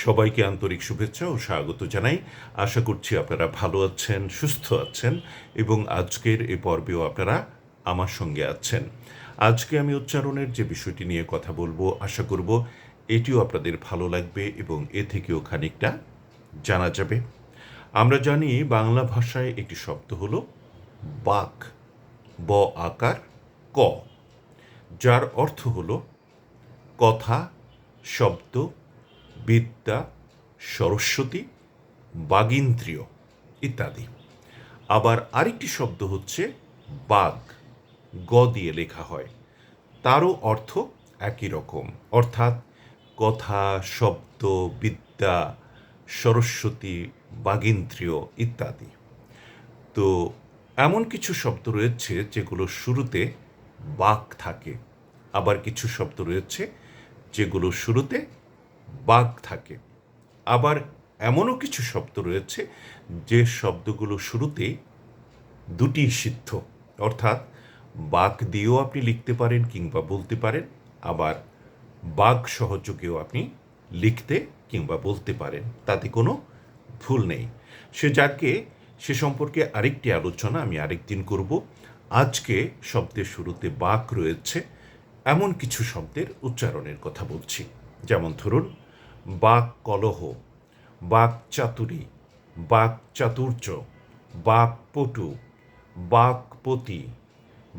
সবাইকে আন্তরিক শুভেচ্ছা ও স্বাগত জানাই। আশা করছি আপনারা ভালো আছেন, সুস্থ আছেন এবং আজকের এই পর্বেও আপনারা আমার সঙ্গে আছেন। আজকে আমি উচ্চারণের যে বিষয়টি নিয়ে কথা বলবো, আশা করব এটিও আপনাদের ভালো লাগবে এবং এ থেকেও খানিকটা জানা যাবে। আমরা জানি বাংলা ভাষায় একটি শব্দ হলো বাক, ব আকার ক, যার অর্থ হলো কথা, শব্দ, বিদ্যা, সরস্বতী, বাগিন্দ্রিয় ইত্যাদি। আবার আরেকটি শব্দ হচ্ছে বাগ, গ দিয়ে লেখা হয়, তারও অর্থ একই রকম, অর্থাৎ কথা, শব্দ, বিদ্যা, সরস্বতী, বাগিন্দ্রিয় ইত্যাদি। তো এমন কিছু শব্দ রয়েছে যেগুলো শুরুতে বাক থাকে, আবার কিছু শব্দ রয়েছে যেগুলো শুরুতে বাগ থাকে, আবার এমনও কিছু শব্দ রয়েছে যে শব্দগুলো শুরুতেই দুটি সিদ্ধ, অর্থাৎ বাক দিয়েও আপনি লিখতে পারেন কিংবা বলতে পারেন, আবার বাগ সহযোগেও আপনি লিখতে কিংবা বলতে পারেন, তাতে কোনো ভুল নেই। সে সম্পর্কে আরেকটি আলোচনা আমি আরেকদিন করব। আজকে শব্দের শুরুতে বাক রয়েছে এমন কিছু শব্দের উচ্চারণের কথা বলছি। যেমন ধরুন বাক কলহ, বাক চাতুরী, বাক চাতুর্য, বাক পটু, বাকপতি,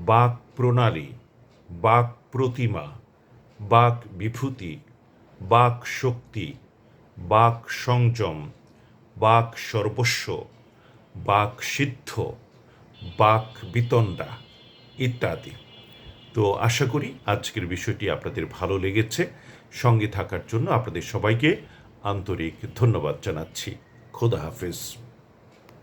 বাক প্রণালী, বাক প্রতিমা, বাক বিভূতি, বাক শক্তি, বাক সংযম, বাক সর্বস্ব, বাক সিদ্ধ, বাক বিতণ্ডা ইত্যাদি। তো আশা করি আজকের বিষয়টি আপনাদের ভালো লেগেছে। সঙ্গে থাকার জন্য আপনাদের সবাইকে আন্তরিক ধন্যবাদ জানাচ্ছি। খোদা হাফেজ।